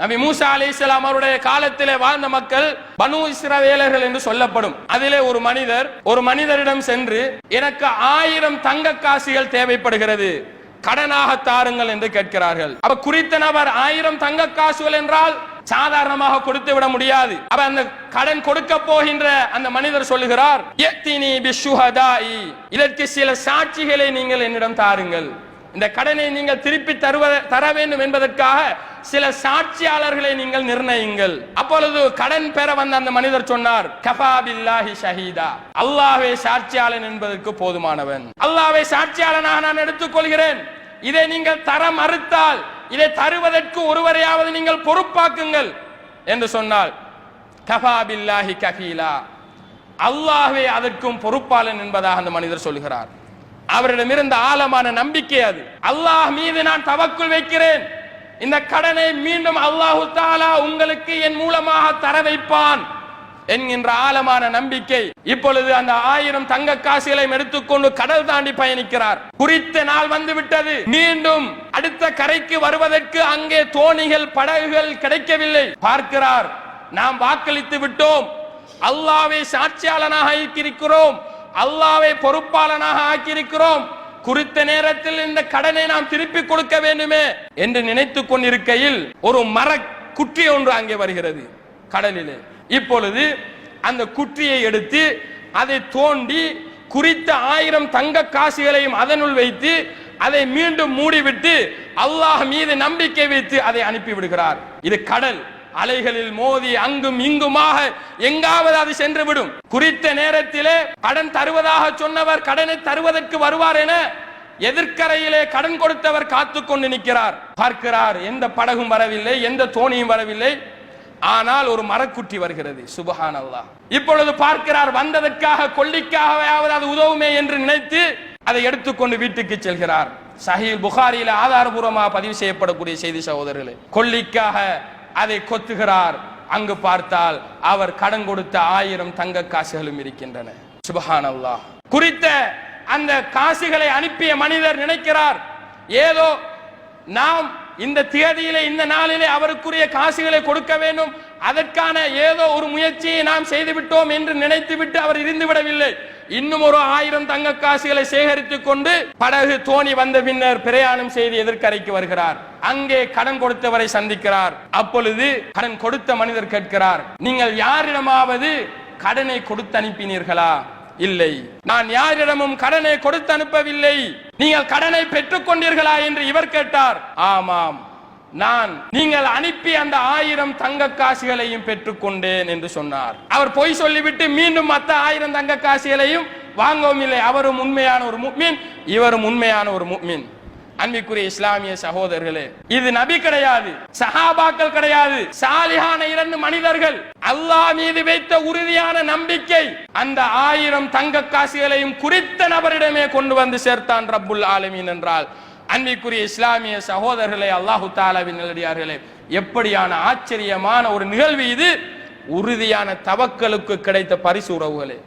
நபி மூசா அலைஹிஸ்ஸலாம் அவருடைய காலத்திலே வாழ்ந்த மக்கள் பனு இஸ்ரவேலர்கள் என்று சொல்லப்படும். அதிலே ஒரு மனிதரிடம் சென்று, எனக்கு 1000 தங்க காசுகள் தேவைப்படுகிறது, கடனாக தாருங்கள் என்று கேட்கிறார்கள். அப்ப குறித்த நபர் 1000 தங்க காசுகள் என்றால் சாதாரணமாக கொடுத்து விட முடியாது. அப்ப அந்த கடன் கொடுக்க போகின்ற அந்த மனிதர் சொல்லுகிறார், இதற்கு சில சாட்சிகளை நீங்கள் என்னிடம் தாருங்கள், இந்த கடனை நீங்கள் திருப்பி தர வேண்டும் என்பதற்காக சில சாட்சியாளர்களை நீங்கள் நிர்ணயிங்கள். அப்பொழுது கடன் பெற வந்த அந்த மனிதர் சொன்னார், கஃபா பில்லாஹி ஷஹீதா, அல்லாஹ்வே சாட்சியாளன் என்பதற்கு போதுமானவன், அல்லாஹ்வை சாட்சியாளனாக நான் எடுத்துக்கொள்கிறேன், இதை நீங்கள் தர மறுத்தால் இதை தருவதற்கு ஒருவரையாவது நீங்கள் பொறுப்பாக்குங்கள் என்று சொன்னால், கஃபா பில்லாஹி கஃபீலா, அல்லாஹ்வே அதற்கும் பொறுப்பாளன் என்பதாக அந்த மனிதர் சொல்கிறார். அவரிடம் இருந்த ஆழமான நம்பிக்கை அது. அல்லாஹ் மீது நான் தவக்குல் வைக்கிறேன், இந்த கடனை மீண்டும் அல்லாஹு தஆலா உங்களுக்கு என் மூலமாக தர வைப்பான் என்கின்ற ஆழமான நம்பிக்கை. இப்பொழுது அந்த 1000 தங்க காசுகளையும் எடுத்துக்கொண்டு கடல் தாண்டி பயணிக்கிறார். குறித்த நாள் வந்து விட்டது. மீண்டும் அடுத்த கரைக்கு வருவதற்கு அங்கே தோணிகள் படகுகள் கிடைக்கவில்லை. பார்க்கிறார், நாம் வாக்களித்து விட்டோம், அல்லாஹ்வை சாட்சியாளனாக ஆக்கியிருக்கிறோம், அல்லாஹ்வை பொறுப்பாளனாக ஆக்கியிருக்கிறோம், குறித்த நேரத்தில் இந்த கடனை நாம் திருப்பி கொடுக்க வேண்டுமே என்று நினைத்துக் கொண்டிருக்கையில் ஒரு மர குற்றி ஒன்று அங்கே வருகிறது கடலிலே. இப்பொழுது அந்த குற்றியை எடுத்து அதை தோண்டி குறித்த 1000 தங்க காசுகளையும் அதனுள் வைத்து அதை மீண்டும் மூடிவிட்டு அல்லாஹ் மீது நம்பிக்கை வைத்து அதை அனுப்பி விடுகிறார். இது கடல், அலைகளில் மோதி அங்கும் இங்குமாக எங்காவது அது சென்று விடும். குறித்த நேரத்திலே கடன் தருவதாக சொன்னவர் கடனை தருவதற்கு வருவார் என எதிர்க்கரையிலே கடன் கொடுத்தவர் காத்து கொண்டு நிற்கிறார். பார்க்கிறார், எந்த படகும் வரவில்லை, எந்த தோணியும் வரவில்லை. ஆனால் ஒரு மரக்குட்டி வருகிறது. சுப்ஹானல்லாஹ். இப்பொழுது பார்க்கிறார், வந்ததற்காக கொள்ளிக்காகவாவது அது உதவுமே என்று நினைத்து அதை எடுத்துக்கொண்டு வீட்டுக்கு செல்கிறார். சஹீஹ் புகாரியில ஆதாரபூர்வமாக பதிவு செய்யப்படக்கூடிய செய்தி சகோதரர்களே. கொள்ளிக்காக அதை கொத்துகிறார். அங்கு பார்த்தால் அவர் கடன் கொடுத்த 1000 தங்க காசுகளும் இருக்கின்றன. சுப்ஹானல்லாஹ். குறித்த அந்த காசுகளை அனுப்பிய மனிதர் நினைக்கிறார், ஏதோ நாம் இந்த தேதியிலே இந்த நாளிலே அவருக்குரிய காசுகளை கொடுக்க வேண்டும், அதற்கான ஏதோ ஒரு முயற்சியை நாம் செய்துவிட்டோம் என்று நினைத்துவிட்டு அவர் இருந்து விடவில்லை. இன்னும் ஒரு 1000 தங்க காசுகளை சேகரித்துக் கொண்டு படகு தோணி வந்த பின்னர் பிரயாணம் செய்து எதிர்கரைக்கு வருகிறார். அங்கே கடன் கொடுத்தவரை சந்திக்கிறார். அப்பொழுது கடன் கொடுத்த மனிதர் கேட்கிறார், நீங்கள் யாரிடமாவது கடனை கொடுத்து அனுப்பினீர்களா? இல்லை, நான் யாரிடமும் கடனை கொடுத்து அனுப்பவில்லை. நீங்கள் கடனை பெற்றுக் கொண்டீர்களா என்று இவர் கேட்டார். ஆமாம், நான் நீங்கள் அனுப்பி அந்த 1000 தங்க காசுகளையும் பெற்றுக் கொண்டேன் என்று சொன்னார். அவர் பொய் சொல்லிவிட்டு மீண்டும் மற்ற 1000 தங்க காசுகளையும் வாங்கவும் இல்லை. அவரும் உண்மையான ஒரு முஃமின், இவரும் உண்மையான ஒரு முஃமின். அன்பிற்குரிய இஸ்லாமிய சகோதரர்களே, இது நபி கிடையாது, சஹாபாக்கள் கிடையாது, சாலிஹான 2 மனிதர்கள் அல்லாஹ் மீது வைத்த உறுதியான நம்பிக்கை அந்த 1000 தங்க காசுகளையும் குறித்த நபரிடமே கொண்டு வந்து சேர்த்தான் ரப்புல் ஆலமீன் என்றால், அன்பிற்குரிய இஸ்லாமிய சகோதரர்களே, அல்லாஹு தஆலாவின் நல்லடியார்களே, எப்படியான ஆச்சரியமான ஒரு நிகழ்வு இது! உறுதியான தவக்கலுக்கு கிடைத்த பரிசு உறவுகளே.